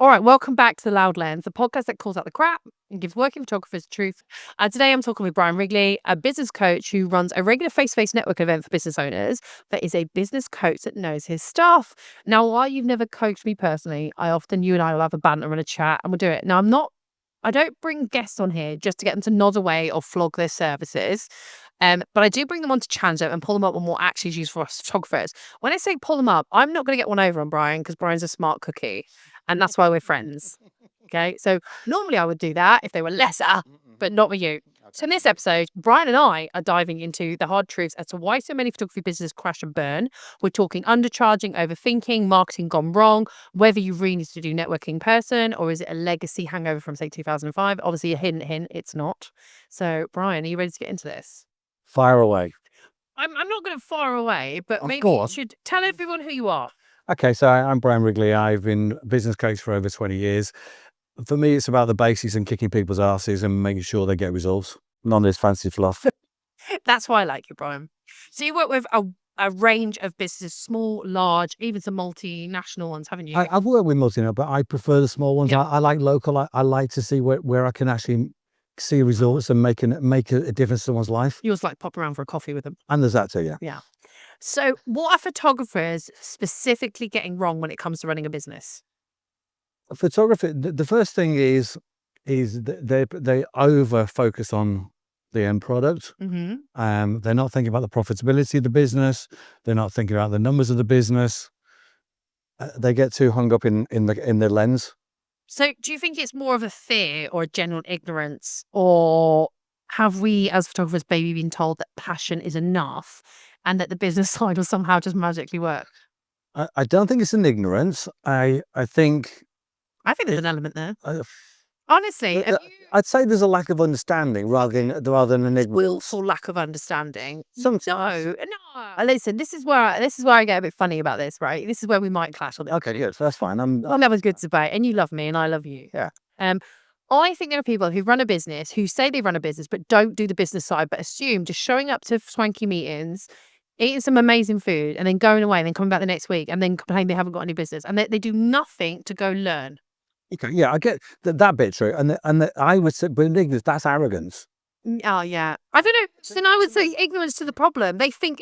All right, welcome back to The Loud Lens, the podcast that calls out the crap and gives working photographers the truth. Today I'm talking with Brian Wrigley, a business coach who runs a regular face-to-face network event for business owners, but is a business coach that knows his stuff. Now, while you've never coached me personally, you and I will have a banter and a chat and we'll do it. Now, I don't bring guests on here just to get them to nod away or flog their services. But I do bring them on to challenge them and pull them up on what actually is used for us photographers. When I say pull them up, I'm not going to get one over on Brian because Brian's a smart cookie. And that's why we're friends. Okay. So normally I would do that if they were lesser, but not with you. So in this episode, Brian and I are diving into the hard truths as to why so many photography businesses crash and burn. We're talking undercharging, overthinking, marketing gone wrong, whether you really need to do networking in person or is it a legacy hangover from, say, 2005? Obviously, a hint, it's not. So, Brian, are you ready to get into this? Fire away. I'm not going to fire away, but maybe go you on. should tell everyone who you are. Okay, so I'm Brian Wrigley. I've been a business coach for over 20 years. For me, it's about the basics and kicking people's asses and making sure they get results. None of this fancy fluff. That's why I like you, Brian. So you work with a range of businesses, small, large, even some multinational ones, haven't you? I've worked with multinational, but I prefer the small ones. Yeah. I like local. I like to see where I can actually see results and make a difference to someone's life. You always like pop around for a coffee with them. And there's that too, yeah. Yeah. So what are photographers specifically getting wrong when it comes to running a business? Photography, the first thing is they over focus on the end product. Mm-hmm. They're not thinking about the profitability of the business. They're not thinking about the numbers of the business. They get too hung up in their lens. So do you think it's more of a fear or a general ignorance, or have we as photographers maybe been told that passion is enough and that the business side will somehow just magically work? I don't think it's an ignorance. I think there's an element there. Honestly, I'd say there's a lack of understanding rather than an ignorance. Willful lack of understanding. No. Listen, this is where I get a bit funny about this, right? This is where we might clash on it. Okay, good. That's fine. That was good debate, and you love me, and I love you. Yeah. I think there are people who run a business who say they run a business but don't do the business side, but assume just showing up to swanky meetings, eating some amazing food, and then going away, and then coming back the next week, and then complain they haven't got any business, and they do nothing to go learn. Okay, yeah, I get that bit true, and I would say, but ignorance, that's arrogance. Oh yeah, I don't know. Then I would say ignorance to the problem. They think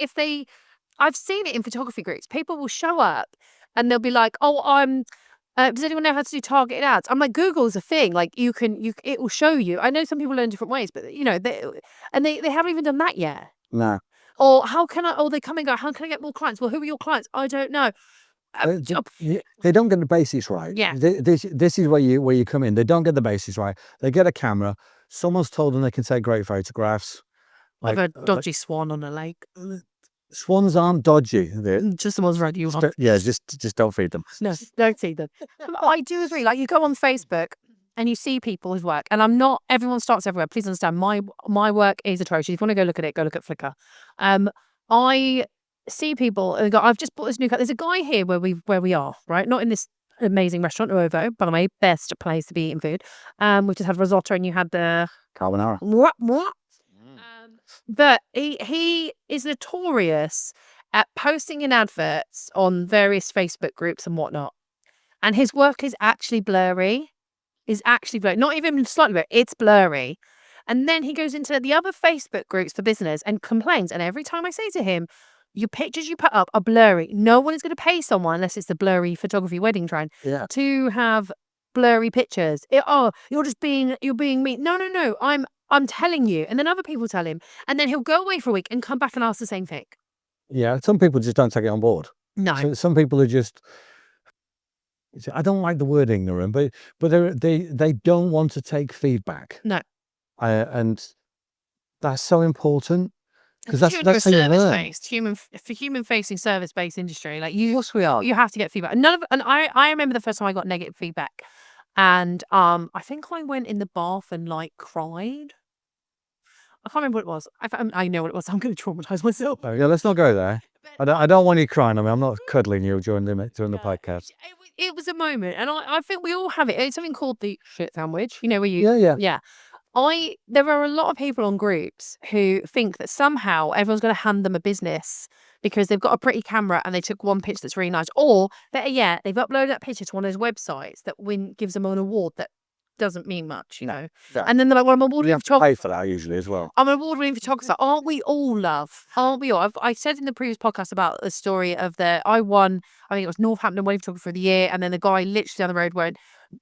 I've seen it in photography groups. People will show up and they'll be like, "Oh, does anyone know how to do targeted ads?" I'm like, Google's a thing. Like it will show you. I know some people learn different ways, but they haven't even done that yet. No. Or they come and go, how can I get more clients? Well, who are your clients? I don't know. They don't get the basics right. Yeah. This is where you come in. They don't get the basics right. They get a camera. Someone's told them they can take great photographs. Of a dodgy swan on a lake. Swans aren't dodgy. Just the ones around you. Yeah, just don't feed them. No, don't feed them. I do agree. Like you go on Facebook and you see people's work, and everyone starts everywhere. Please understand, my work is atrocious. If you want to go look at it, go look at Flickr. I see people and go, I've just bought this new car. There's a guy here where we are, right? Not in this amazing restaurant, Nuovo, by the way, best place to be eating food. We just had risotto and you had the carbonara. But he is notorious at posting in adverts on various Facebook groups and whatnot. And his work is actually blurry. Not even slightly blurry, it's blurry. And then he goes into the other Facebook groups for business and complains. And every time I say to him, your pictures you put up are blurry. No one is going to pay someone, unless it's the blurry photography wedding trend, to have blurry pictures. You're being mean. No. I'm telling you. And then other people tell him. And then he'll go away for a week and come back and ask the same thing. Yeah, some people just don't take it on board. No. So some people are just, I don't like the word ignorant, but they don't want to take feedback. No. And that's so important. Because that's service-based, human-facing, service-based industry. Like you, yes, we are. You have to get feedback. And I remember the first time I got negative feedback, and I think I went in the bath and like cried. I can't remember what it was. I know what it was. I'm going to traumatize myself. Oh, yeah, let's not go there. I don't want you crying. I mean, I'm not cuddling you during the podcast. It was a moment, and I think we all have it. It's something called the shit sandwich. You know where you yeah. There are a lot of people on groups who think that somehow everyone's going to hand them a business because they've got a pretty camera and they took one picture that's really nice. Or better yet, they've uploaded that picture to one of those websites that gives them an award that doesn't mean much, you know. No. And then they're like, well, I'm You award-winning have to photographer. pay for that usually as well. I'm an award-winning photographer. Aren't we all, love? Aren't we all? I said in the previous podcast about the story of I won, I think it was Northampton Wedding Photographer of the Year, and then the guy literally down the road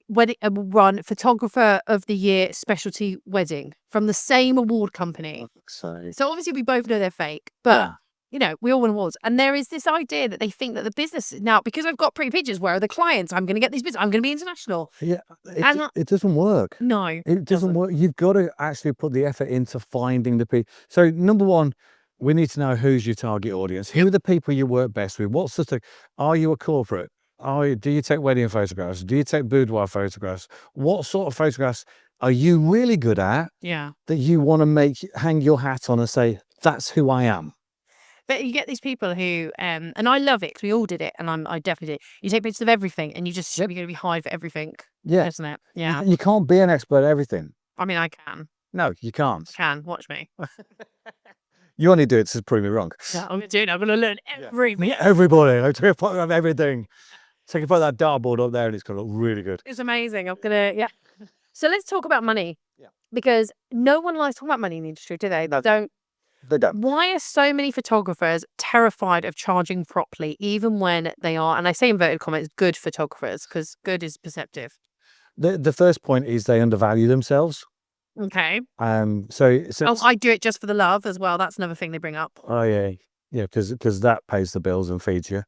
won Photographer of the Year Specialty Wedding from the same award company. So obviously we both know they're fake, but you know, we all win awards. And there is this idea that they think that the business now, because I've got pretty pictures, where are the clients? I'm going to get these business. I'm going to be international. Yeah, it doesn't work. No, it doesn't work. You've got to actually put the effort into finding the people. So number one, we need to know who's your target audience. Who are the people you work best with? What's the thing? Are you a corporate? Do you take wedding photographs? Do you take boudoir photographs? What sort of photographs are you really good at? Yeah, that you want to hang your hat on and say, that's who I am. But you get these people who, and I love it because we all did it, and I definitely did. You take pictures of everything, and you just you're going to be hired for everything. Yeah, isn't it? Yeah. You can't be an expert at everything. I mean, I can. No, you can't. Watch me. You only do it to prove me wrong. Yeah, I'm going to learn everything. Everybody, I take a photo of everything. Take a photo of that dartboard up there, and it's going to look really good. It's amazing. Yeah. So let's talk about money. Yeah. Because no one likes talking about money in the industry, do they? No. They don't. Why are so many photographers terrified of charging properly, even when they are, and I say inverted commas, good photographers, because good is perceptive? The first point is they undervalue themselves. Okay. So I do it just for the love as well. That's another thing they bring up. Oh yeah, because that pays the bills and feeds you.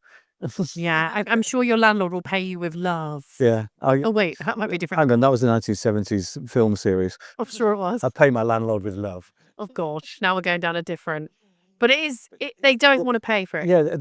Yeah, I'm sure your landlord will pay you with love. Yeah. Oh wait, that might be different. Hang on, that was the 1970s film series. I'm sure it was. I pay my landlord with love. Oh gosh, now we're going down a different. But they don't want to pay for it. Yeah,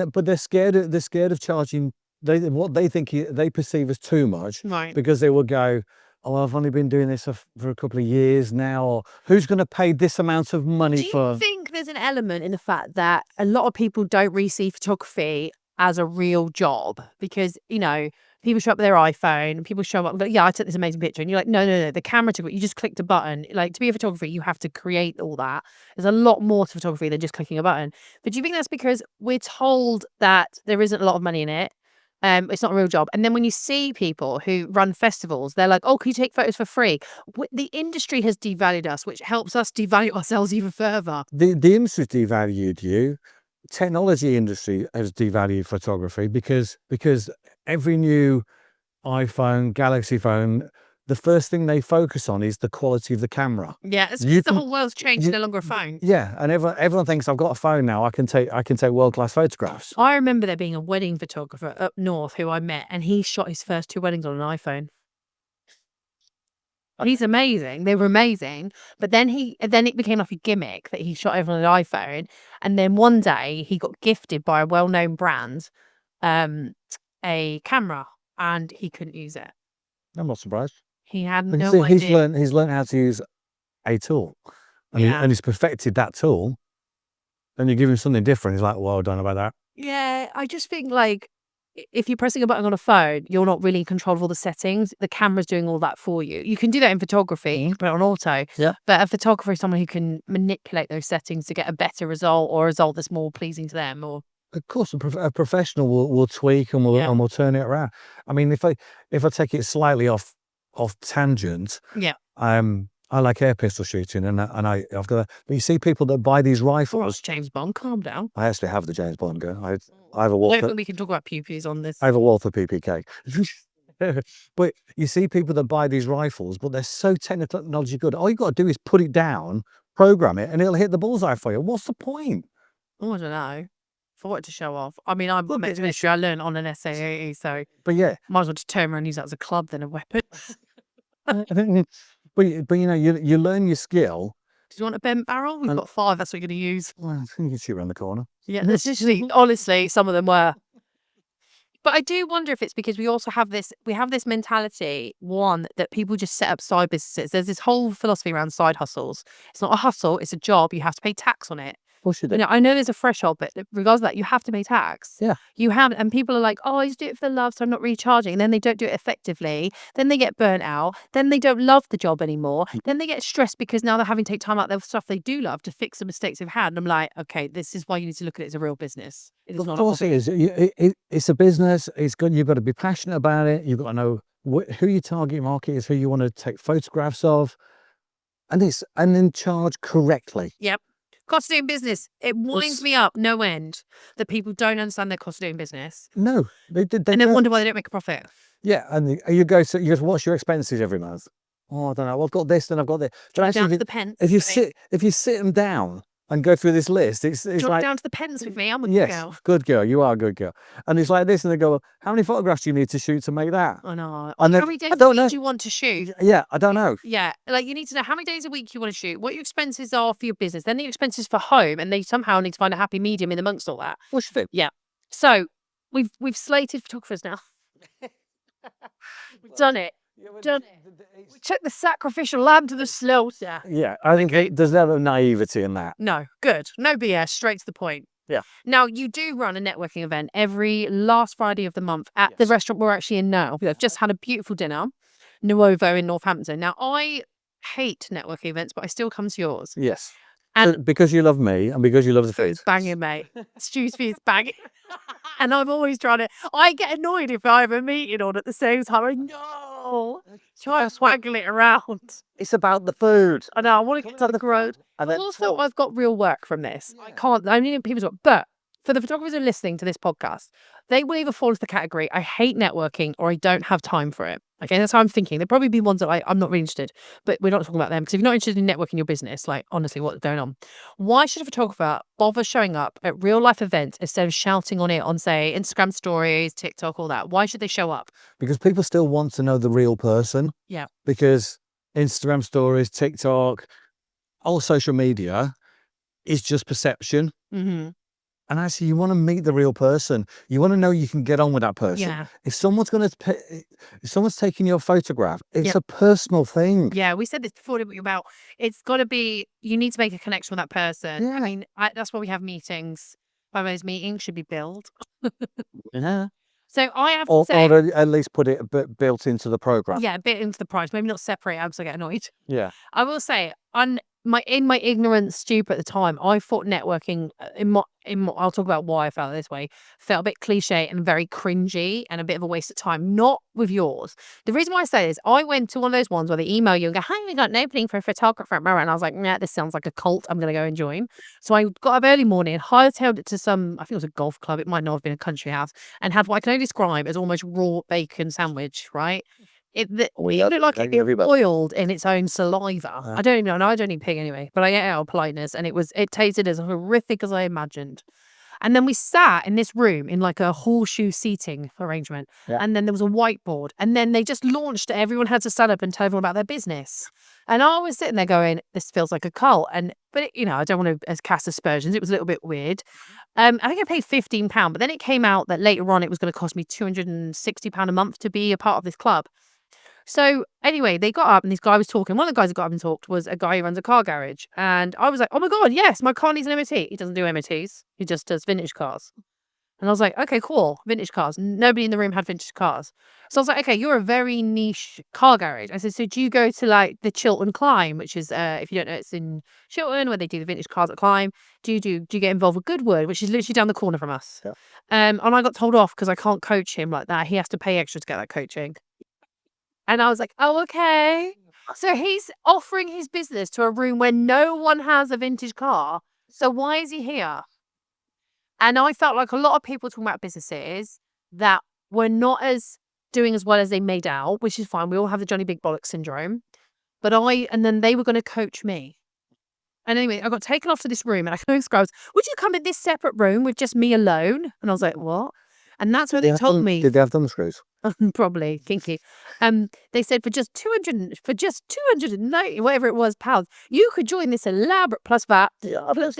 but they're scared of charging. What they think they perceive as too much, right? Because they will go, oh, I've only been doing this for a couple of years now. Or who's going to pay this amount of money for? Do you think there's an element in the fact that a lot of people don't really see photography as a real job? Because, you know, people show up with their iPhone, people show up, yeah, I took this amazing picture. And you're like, no, the camera took it. You just clicked a button. Like, to be a photographer, you have to create all that. There's a lot more to photography than just clicking a button. But do you think that's because we're told that there isn't a lot of money in it? It's not a real job. And then when you see people who run festivals, they're like, oh, can you take photos for free? The industry has devalued us, which helps us devalue ourselves even further. The industry's devalued you. Technology industry has devalued photography because every new iPhone, Galaxy phone, the first thing they focus on is the quality of the camera. Yeah, it's the whole world's changed. No longer a phone. Yeah, and everyone thinks I've got a phone now. I can take world-class photographs. I remember there being a wedding photographer up north who I met, and he shot his first 2 weddings on an iPhone. He's amazing. They were amazing. But then it became like a gimmick that he shot everyone on an iPhone. And then one day he got gifted by a well-known brand a camera, and he couldn't use it. I'm not surprised. He had no idea. He's learned how to use a tool, and he's perfected that tool. Then you give him something different. He's like, well, I don't know about that. Yeah, I just think like, if you're pressing a button on a phone, you're not really in control of all the settings. The camera's doing all that for you. You can do that in photography, put it on auto. Yeah. But a photographer is someone who can manipulate those settings to get a better result, or a result that's more pleasing to them. Or of course, a professional will tweak and will turn it around. I mean, if I take it slightly off tangent, I like air pistol shooting, and I've got that. But you see people that buy these rifles. Oh, it's James Bond. Calm down. I actually have the James Bond gun. I have a wall. We can talk about pew-pews on this. I have a wall for PPK. But you see people that buy these rifles, but they're so technology good. All you got to do is put it down, program it, and it'll hit the bullseye for you. What's the point? Oh, I don't know. For what to show off. I mean, I'm military. I learned on an SAE, so but yeah, might as well just turn around and use that as a club than a weapon. But you know, you learn your skill. Do you want a bent barrel? We've got 5. That's what you're going to use. Well, I think you can shoot around the corner. Yeah, that's usually, honestly, some of them were. But I do wonder if it's because we also have this mentality, one, that people just set up side businesses. There's this whole philosophy around side hustles. It's not a hustle, it's a job. You have to pay tax on it. course you do. You know, I know there's a threshold, but regardless of that, you have to pay tax. Yeah. You have, and people are like, oh, I just do it for the love, so I'm not really charging. And then they don't do it effectively. Then they get burnt out. Then they don't love the job anymore. Then they get stressed because now they're having to take time out of stuff they do love to fix the mistakes they've had. And I'm like, okay, this is why you need to look at it as a real business. It is Of not course it is. It's a business. It's good. You've got to be passionate about it. You've got to know who your target market is, who you want to take photographs of, and then charge correctly. Yep. Cost of doing business. It winds me up no end that people don't understand their cost of doing business. No, they And then wonder why they don't make a profit. Yeah, and you go, what's your expenses every month? Oh, I don't know. Well, I've got this, and I've got this. Down to the pence. If you sit them down and go through this list, it's like down to the pence with me. I'm a good yes, girl. good girl. You are a good girl. And it's like this, and they go, well, how many photographs do you need to shoot to make that? I know. And How many days do you want to shoot? Yeah, I don't know. Yeah, like you need to know how many days a week you want to shoot, what your expenses are for your business, then the expenses for home, and they somehow need to find a happy medium in amongst all that. What's fit? Yeah. So we've slated photographers now. We've done it. Done it. We took the sacrificial lamb to the slaughter. Yeah, I think there's no naivety in that. No, good. No BS, straight to the point. Yeah. Now, you do run a networking event every last Friday of the month at the restaurant we're actually in now. We've just had a beautiful dinner, Nuovo in Northampton. Now, I hate networking events, but I still come to yours. Yes. And so because you love me and because you love the food. Banging, mate. Stew's food's banging. And I'm always trying to, I get annoyed if I have a meeting on at the same time. I know. Try to swaggle it around. It's about the food. I know, I want to get to the growth. And But also, I've got real work from this. I can't, I need people to, but for the photographers who are listening to this podcast, they will either fall into the category, I hate networking or I don't have time for it. Okay, that's how I'm thinking. There'll probably be ones that I'm not really interested, but we're not talking about them. Because if you're not interested in networking your business, like honestly, what's going on? Why should a photographer bother showing up at real life events instead of shouting on it on, say, Instagram stories, TikTok, all that? Why should they show up? Because people still want to know the real person. Yeah. Because Instagram stories, TikTok, all social media is just perception. Mm-hmm. And actually, you want to meet the real person. You want to know you can get on with that person. Yeah. If someone's taking your photograph, it's a personal thing. Yeah, we said this before, didn't we, about it's got to be, you need to make a connection with that person. Yeah. I mean, that's why we have meetings. By those meetings should be billed. Yeah. So I have Or to say, or at least put it a bit built into the program. yeah, a bit into the price. Maybe not separate because I get annoyed. Yeah. I will say, in my ignorance, stupid at the time, I thought networking I'll talk about why I felt this way, felt a bit cliche and very cringy and a bit of a waste of time. Not with yours. The reason why I say this, I went to one of those ones where they email you and go, "Hi, we got an opening for a photographer," and I was like, "Nah, this sounds like a cult. I'm gonna go and join." So I got up early morning, hightailed it to some, I think it was a golf club. It might not have been a country house, and had what I can only describe as almost raw bacon sandwich. Right. It looked like it boiled in its own saliva. I don't even know. I don't eat pig anyway, but I ate it out of politeness, and it tasted as horrific as I imagined. And then we sat in this room in like a horseshoe seating arrangement, and then there was a whiteboard, and then they just launched it. Everyone had to stand up and tell everyone about their business, and I was sitting there going, "This feels like a cult." But I don't want to cast aspersions. It was a little bit weird. I think I paid £15, but then it came out that later on it was going to cost me £260 a month to be a part of this club. So anyway, they got up and this guy was talking. One of the guys that got up and talked was a guy who runs a car garage. And I was like, oh my God, yes, my car needs an MOT. He doesn't do MOTs. He just does vintage cars. And I was like, okay, cool. Vintage cars. Nobody in the room had vintage cars. So I was like, okay, you're a very niche car garage. I said, so do you go to like the Chiltern Climb, which is, if you don't know, it's in Chiltern where they do the vintage cars at Climb. Do you get involved with Goodwood, which is literally down the corner from us? Yeah. And I got told off because I can't coach him like that. He has to pay extra to get that coaching. And I was like, oh, okay. So he's offering his business to a room where no one has a vintage car. So why is he here? And I felt like a lot of people talking about businesses that were not doing as well as they made out, which is fine. We all have the Johnny Big Bollock syndrome. And then they were going to coach me. And anyway, I got taken off to this room and I go, "Scrubs, would you come in this separate room with just me alone?" And I was like, what? And that's where they told me. Did they have thumbscrews? Probably, kinky. They said for just 290, whatever it was, pounds, you could join this elaborate plus VAT, join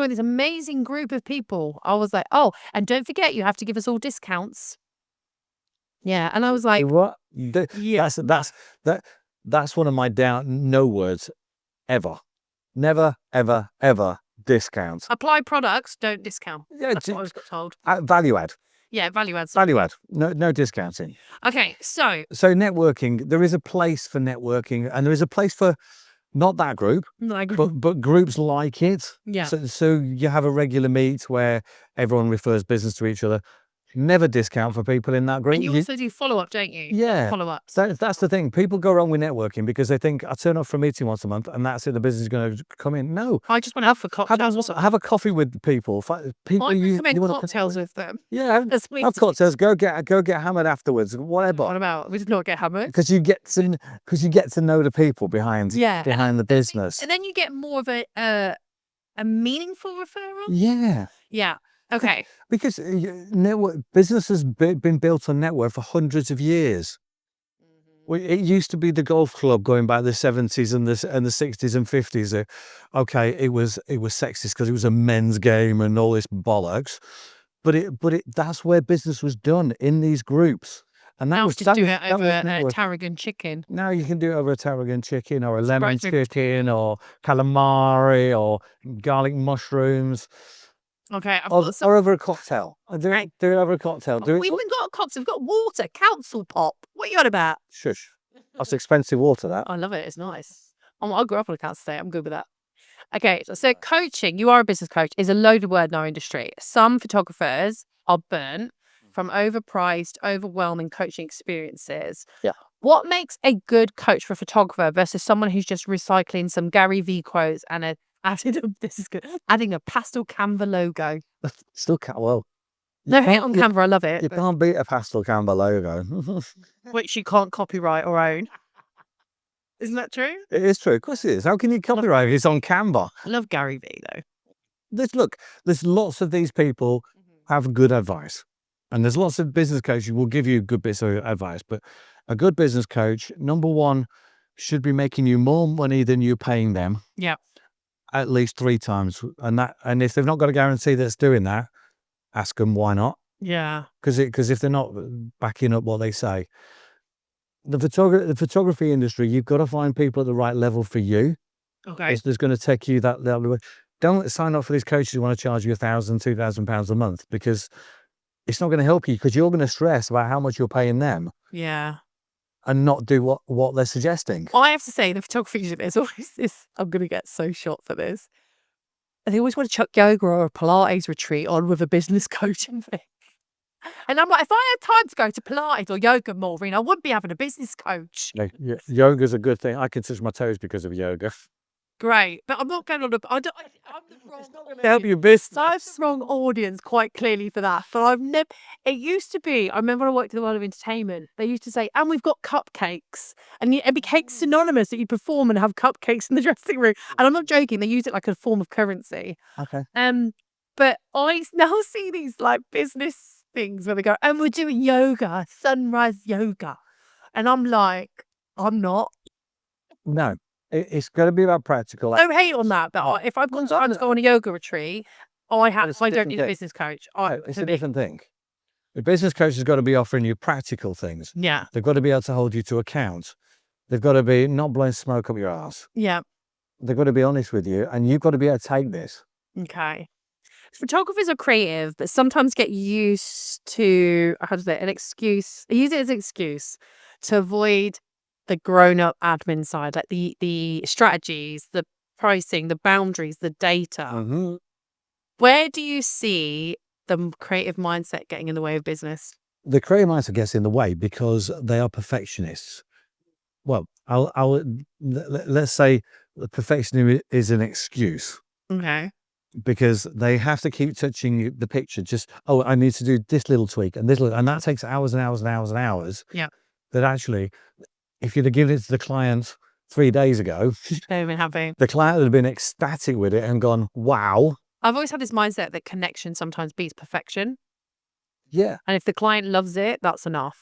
this amazing group of people. I was like, oh, and don't forget, you have to give us all discounts. Yeah, and I was like, what? That's one of my no words ever. Never, ever, ever discount. Apply products, don't discount. Yeah, That's what I was got told. value add. Yeah, value adds. Value add. No discounting. Okay, so networking, there is a place for networking, and there is a place for not that group, but groups like it. Yeah. So you have a regular meet where everyone refers business to each other. Never discount for people in that group. And you also do follow-up, don't you? Yeah. Follow-ups. That's the thing. People go wrong with networking because they think, I turn up for a meeting once a month and that's it, the business is going to come in. No. I just want to have a cocktails. Have a coffee with people. People I you recommend want cocktails with them. Yeah. Have cocktails. Go get hammered afterwards. Whatever. What about? We did not get hammered. Because you get to know the people behind the business. And then you get more of a meaningful referral. Yeah. Yeah. Okay. Because business has been built on network for hundreds of years. It used to be the golf club going back the 70s and the 60s and 50s. Okay, it was sexist because it was a men's game and all this bollocks. But that's where business was done, in these groups. And now just do it over a tarragon chicken. Now you can do it over a tarragon chicken or a lemon chicken or calamari or garlic mushrooms. Okay. Or over a cocktail. Do it over a cocktail. We haven't got a cocktail. We've got water. Council pop. What are you on about? Shush. That's expensive water, that. I love it. It's nice. I grew up on a council estate. I'm good with that. Okay. So coaching, you are a business coach, is a loaded word in our industry. Some photographers are burnt from overpriced, overwhelming coaching experiences. Yeah. What makes a good coach for a photographer versus someone who's just recycling some Gary Vee quotes and adding a pastel Canva logo? Still can't. Well, no hate on Canva. I love it. You can't beat a pastel Canva logo, which you can't copyright or own. Isn't that true? It is true. Of course it is. How can you copyright it? It's on Canva. I love Gary Vee though. There's lots of these people have good advice, and there's lots of business coaches who will give you good bits of advice. But a good business coach, number one, should be making you more money than you're paying them. Yeah. At least 3 times, and if they've not got a guarantee that's doing that, ask them why not. Yeah. Because if they're not backing up what they say, the photography industry, you've got to find people at the right level for you. Okay. There's going to take you that level. Don't sign up for these coaches who want to charge you £1,000, £2,000 a month, because it's not going to help you, because you're going to stress about how much you're paying them. Yeah. And not do what they're suggesting. I have to say, the photography, there's always this, I'm going to get so shot for this. And they always want to chuck yoga or a Pilates retreat on with a business coaching thing. And I'm like, if I had time to go to Pilates or yoga, Maureen, I wouldn't be having a business coach. No, yoga's a good thing. I can touch my toes because of yoga. Great, but I'm not going on I'm the wrong. Help your business. I'm the wrong audience, quite clearly, for that. But I've never. It used to be. I remember when I worked in the world of entertainment. They used to say, "And we've got cupcakes," and it became synonymous that you perform and have cupcakes in the dressing room. And I'm not joking. They use it like a form of currency. Okay. But I now see these like business things where they go, "And we're doing yoga, sunrise yoga," and I'm like, I'm not. No. It's got to be about practical. I don't hate on that, but if I've got time to go on a yoga retreat, I don't need a business coach. It's a different thing. The business coach has got to be offering you practical things. Yeah. They've got to be able to hold you to account. They've got to be not blowing smoke up your ass. Yeah. They've got to be honest with you, and you've got to be able to take this. Okay. Photographers are creative, but sometimes get used to, an excuse. They use it as an excuse to avoid the grown-up admin side, like the strategies, the pricing, the boundaries, the data. Mm-hmm. Where do you see the creative mindset getting in the way of business? The creative mindset gets in the way because they are perfectionists. Well, let's say the perfectionism is an excuse. Okay. Because they have to keep touching the picture. Just, I need to do this little tweak and and that takes hours and hours and hours and hours. Yeah. That actually, if you'd have given it to the client 3 days ago, they've been happy. The client would have been ecstatic with it and gone, wow. I've always had this mindset that connection sometimes beats perfection. Yeah. And if the client loves it, that's enough.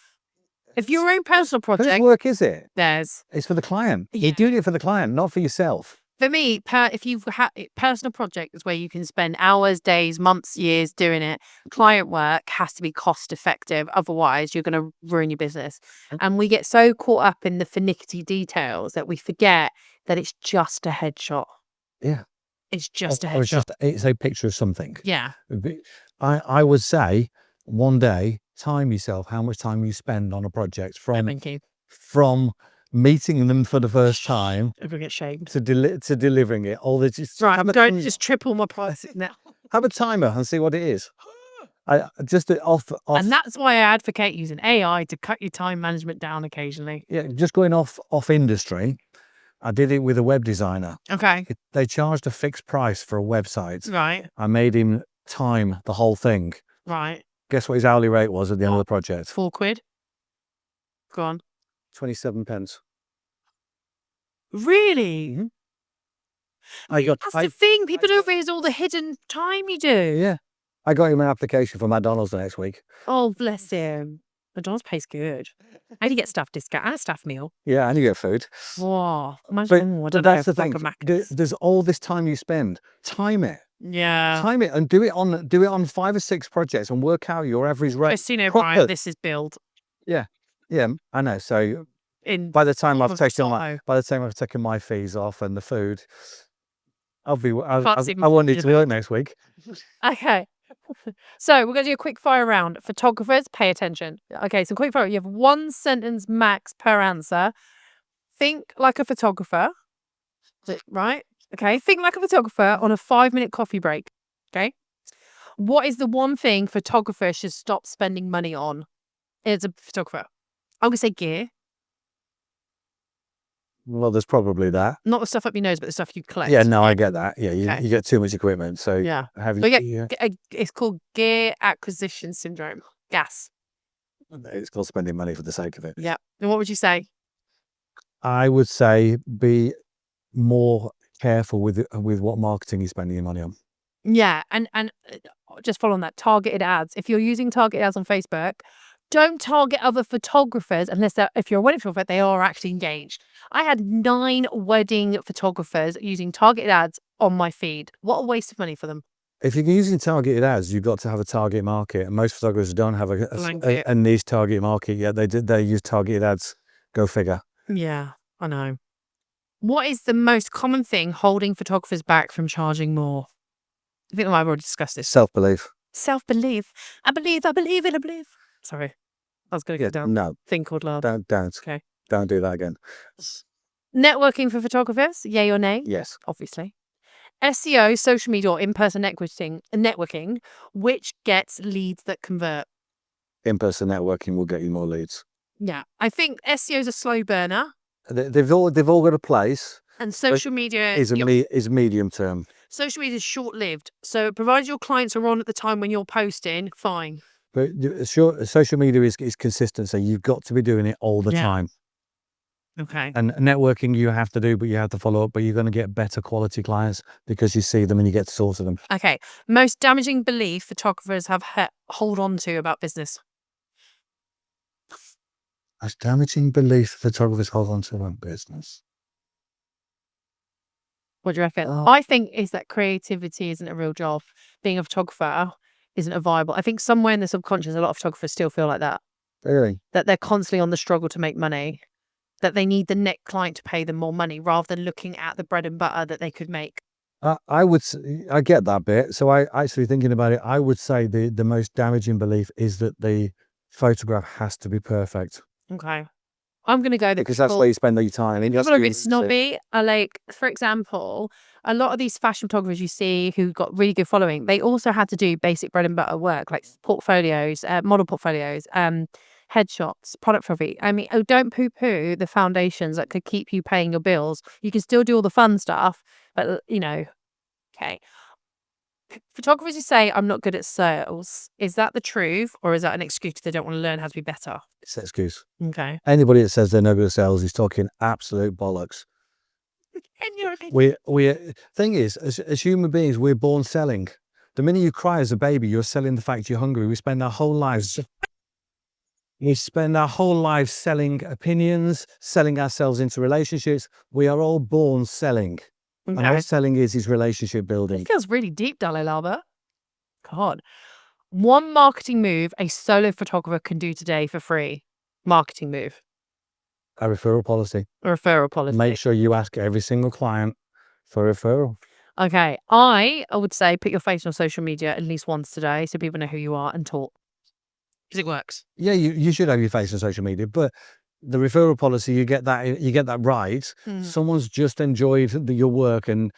If your own personal project... Whose work is it? Theirs. It's for the client. Yeah. You're doing it for the client, not for yourself. For me, if you've had personal projects where you can spend hours, days, months, years doing it, client work has to be cost effective. Otherwise, you're going to ruin your business. And we get so caught up in the finicky details that we forget that it's just a headshot. Yeah. It's just a Or headshot. it's a picture of something. Yeah. I would say one day, time yourself how much time you spend on a project Thank you. from meeting them for the first time If we get shamed. to delivering it. All this, just Right. have a Don't just triple my price now. have a timer and see what it is. I just off. And that's why I advocate using AI to cut your time management down occasionally. Yeah, just going off industry. I did it with a web designer. Okay. They charged a fixed price for a website. Right. I made him time the whole thing. Right. Guess what his hourly rate was at the end of the project? £4. Go on. 27 pence. Really? Mm-hmm. That's the thing. People don't realise all the hidden time you do. Yeah. I got him an application for McDonald's the next week. Oh, bless him. McDonald's pays good. How do you get staff discount and a staff meal? Yeah, and you get food. Wow. But That's the thing. There's all this time you spend. Time it. Yeah. Time it and do it on 5 or 6 projects and work out your average rate. Christina O'Brien, this is build. Yeah, I know. So by the time I've taken my fees off and the food, I won't need to work next week. Okay. So we're going to do a quick fire round. Photographers, pay attention. Okay, so quick fire. You have 1 sentence max per answer. Think like a photographer. Right? Okay. Think like a photographer on a 5-minute coffee break. Okay. What is the one thing photographers should stop spending money on as a photographer? I'm going to say gear. Well, there's probably that. Not the stuff up your nose, but the stuff you collect. Yeah, no, I get that. Yeah, you get too much equipment. So yeah. It's called gear acquisition syndrome. GAS. It's called spending money for the sake of it. Yeah. And what would you say? I would say be more careful with what marketing you're spending your money on. Yeah, and just follow on that, targeted ads. If you're using targeted ads on Facebook, don't target other photographers if you're a wedding photographer, they are actually engaged. I had 9 wedding photographers using targeted ads on my feed. What a waste of money for them. If you're using targeted ads, you've got to have a target market, and most photographers don't have a niche target market yet. They use targeted ads. Go figure. Yeah, I know. What is the most common thing holding photographers back from charging more? I think I've already discussed this. Self-belief. Self-belief. I believe. Sorry. I was going to get down. No. Thing called love. Don't. Okay. Don't do that again. Networking for photographers, yay or nay? Yes. Obviously. SEO, social media, or in-person networking, which gets leads that convert? In-person networking will get you more leads. Yeah. I think SEO is a slow burner. They've all got a place. And social media is medium term. Social media is short-lived. So provided your clients are on at the time when you're posting, fine. But social media is consistent, so you've got to be doing it all the time. Okay. And networking you have to do, but you have to follow up, but you're going to get better quality clients because you see them and you get to sort of them. Okay. Most damaging belief photographers have hold on to about business. Most damaging belief photographers hold on to about business. What do you reckon? I think is that creativity isn't a real job. Being a photographer isn't a viable. I think somewhere in the subconscious, a lot of photographers still feel like that. Really? That they're constantly on the struggle to make money. That they need the next client to pay them more money rather than looking at the bread and butter that they could make. I get that bit. So I actually thinking about it, I would say the most damaging belief is that the photograph has to be perfect. Okay. I'm going to go because that's where you spend all your time. People are a bit snobby. Like, for example, a lot of these fashion photographers you see who got really good following, they also had to do basic bread and butter work, like portfolios, model portfolios, headshots, product photography. I mean, don't poo-poo the foundations that could keep you paying your bills. You can still do all the fun stuff, but, okay. Photographers who say, I'm not good at sales, is that the truth or is that an excuse they don't want to learn how to be better? It's an excuse. Okay. Anybody that says they're no good at sales is talking absolute bollocks. Thing is, as human beings, we're born selling. The minute you cry as a baby, you're selling the fact you're hungry. We spend our whole lives selling opinions, selling ourselves into relationships. We are all born selling. Okay. And what selling is relationship building. It feels really deep, Dalai Lama. God. One marketing move a solo photographer can do today for free. Marketing move. A referral policy. A referral policy. Make sure you ask every single client for a referral. Okay. I would say put your face on social media at least once today so people know who you are and talk. Because it works. Yeah, you should have your face on social media, but the referral policy, you get that right. Mhm. Someone's just enjoyed your work and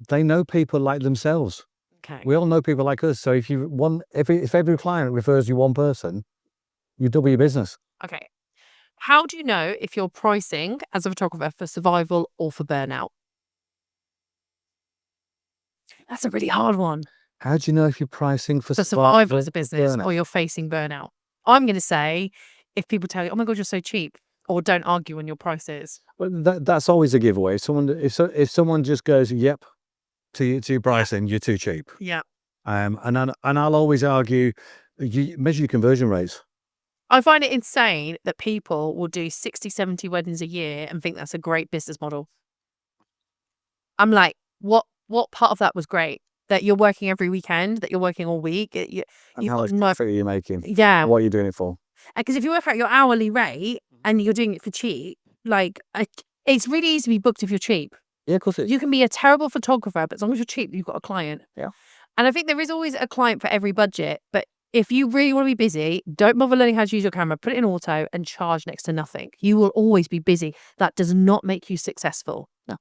they know people like themselves. Okay. We all know people like us. So if every client refers you one person, you double your business. Okay. How do you know if you're pricing as a photographer for survival or for burnout? That's a really hard one. How do you know if you're pricing for For survival as a or business burnout? or you're facing burnout? I'm going to say if people tell you, oh my God, you're so cheap, or don't argue on your prices. Well, that's always a giveaway. If someone just goes, "Yep," to your pricing, you're too cheap. Yeah. And I'll always argue, you measure your conversion rates. I find it insane that people will do 60, 70 weddings a year and think that's a great business model. I'm like, what part of that was great? That you're working every weekend, that you're working all week. And how much profit are you making? Yeah. What are you doing it for? Because if you work out your hourly rate and you're doing it for cheap, like it's really easy to be booked if you're cheap. Yeah, of course it is. You can be a terrible photographer, but as long as you're cheap, you've got a client. Yeah. And I think there is always a client for every budget. But if you really want to be busy, don't bother learning how to use your camera, put it in auto and charge next to nothing. You will always be busy. That does not make you successful. No.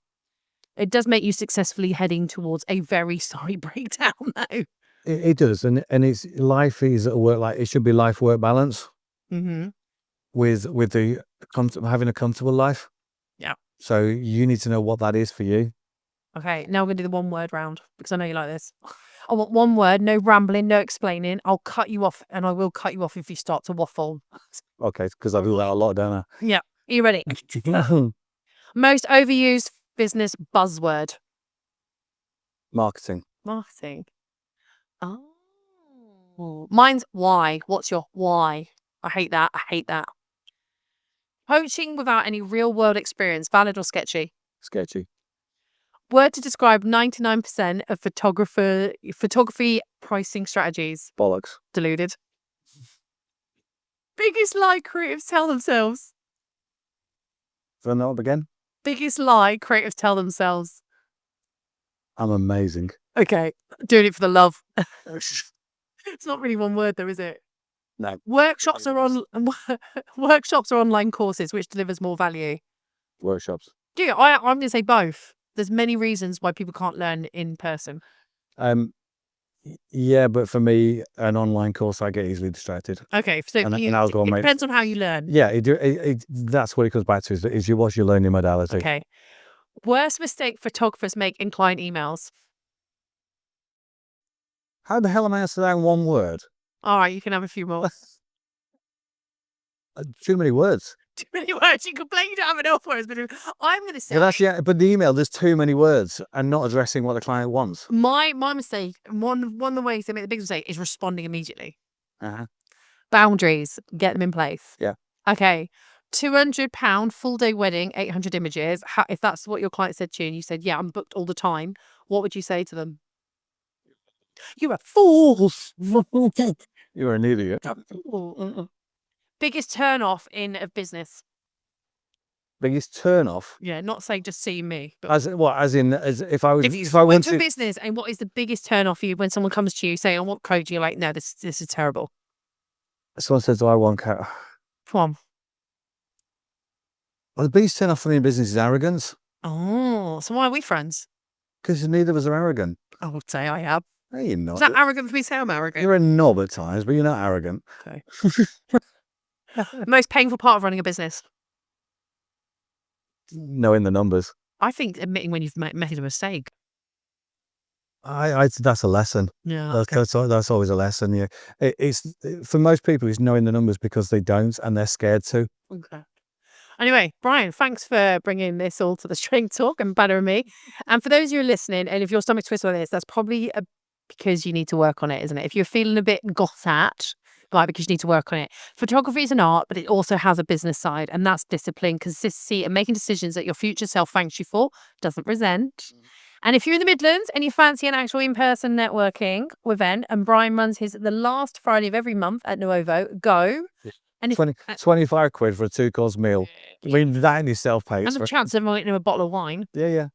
It does make you successfully heading towards a very sorry breakdown, though. It does, and it's life is a work it should be life-work balance. Mm-hmm. With the having a comfortable life. Yeah. So you need to know what that is for you. Okay, now we're going to do the one word round because I know you like this. I want one word, no rambling, no explaining. I'll cut you off and I will cut you off if you start to waffle. Okay, because I do that a lot, don't I? Yeah. Are you ready? Most overused business buzzword. Marketing. Marketing. Oh. Mine's why. What's your why? I hate that. I hate that. Coaching without any real world experience, valid or sketchy? Sketchy. Word to describe 99% of photography pricing strategies. Bollocks. Deluded. Biggest lie creatives tell themselves. So that again? Biggest lie creatives tell themselves. I'm amazing. Okay, doing it for the love. It's not really one word though, is it? No. Workshops are online courses. Which delivers more value? Workshops. Yeah, I'm going to say both. There's many reasons why people can't learn in person. Yeah, but for me, an online course, I get easily distracted. Okay, so And I'll go on, it mate. depends on how you learn. Yeah, that's what it comes back to is what's your learning modality. Okay. Worst mistake photographers make in client emails. How the hell am I answering that in one word? All right, you can have a few more. Too many words. Too many words. You complain you don't have enough words, but I'm going to say. But the email, there's too many words and not addressing what the client wants. My mistake, one of the ways they make the biggest mistake is responding immediately. Uh-huh. Boundaries, get them in place. Yeah. Okay. £200 full day wedding, 800 images. If that's what your client said to you and you said, yeah, I'm booked all the time, what would you say to them? You're a fool. You're an idiot. Biggest turn off in a business. Biggest turn off. Yeah, not say just see me. But as if I was if I went to a business, and what is the biggest turn off for you when someone comes to you saying, I want coach, you're like, no, this is terrible. Someone says, "Do I want coach?" Come on. Well, the biggest turn off for me in business is arrogance. Oh, so why are we friends? Because neither of us are arrogant. I would say I am. No, you're not. Is that arrogant for me to say I'm arrogant? You're a knob at times, but you're not arrogant. Okay. Most painful part of running a business? Knowing the numbers. I think admitting when you've made a mistake. That's a lesson. Yeah. That's always a lesson. Yeah. It's for most people, it's knowing the numbers because they don't and they're scared to. Okay. Anyway, Brian, thanks for bringing this all to the Strength Talk and battering me. And for those of you who are listening, and if your stomach twists like this, that's probably because you need to work on it, isn't it? If you're feeling a bit got at, like because you need to work on it. Photography is an art, but it also has a business side, and that's discipline, consistency, and making decisions that your future self thanks you for, doesn't resent. And if you're in the Midlands and you fancy an actual in-person networking event, and Brian runs the last Friday of every month at Nuovo, go. And 25 quid for a 2-course meal. I mean, that in itself pays. And the chance of getting him a bottle of wine. Yeah.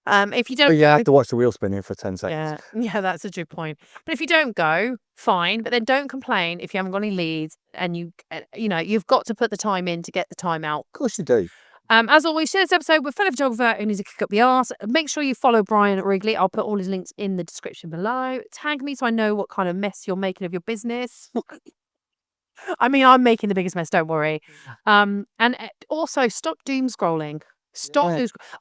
If you don't, you have to watch the wheel spinning for 10 seconds. yeah, that's a good point. But if you don't go, fine. But then don't complain if you haven't got any leads, and you've got to put the time in to get the time out. Of course you do. As always, share this episode with a fellow photographer who needs to kick up the arse. Make sure you follow Brian Wrigley. I'll put all his links in the description below. Tag me so I know what kind of mess you're making of your business. I mean, I'm making the biggest mess, don't worry. And also, stop doom scrolling.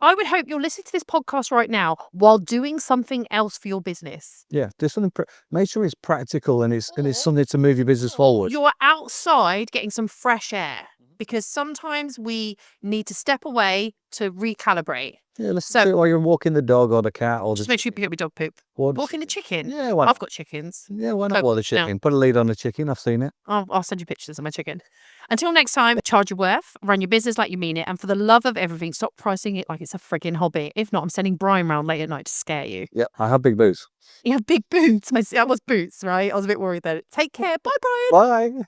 I would hope you're listening to this podcast right now while doing something else for your business. Yeah, do something. Make sure it's practical and it's something to move your business forward. You're outside getting some fresh air, because sometimes we need to step away to recalibrate. Yeah, listen to it while you're walking the dog or the cat, or just make sure you pick up your dog poop. Walking the chicken. Yeah, I've got chickens. Yeah, why not? The chicken. Put a lead on the chicken. I've seen it. I'll send you pictures of my chicken. Until next time, charge your worth, run your business like you mean it, and for the love of everything, stop pricing it like it's a frigging hobby. If not, I'm sending Brian round late at night to scare you. Yeah, I have big boots. You have big boots. That was boots, right? I was a bit worried there. Take care. Bye, Brian. Bye.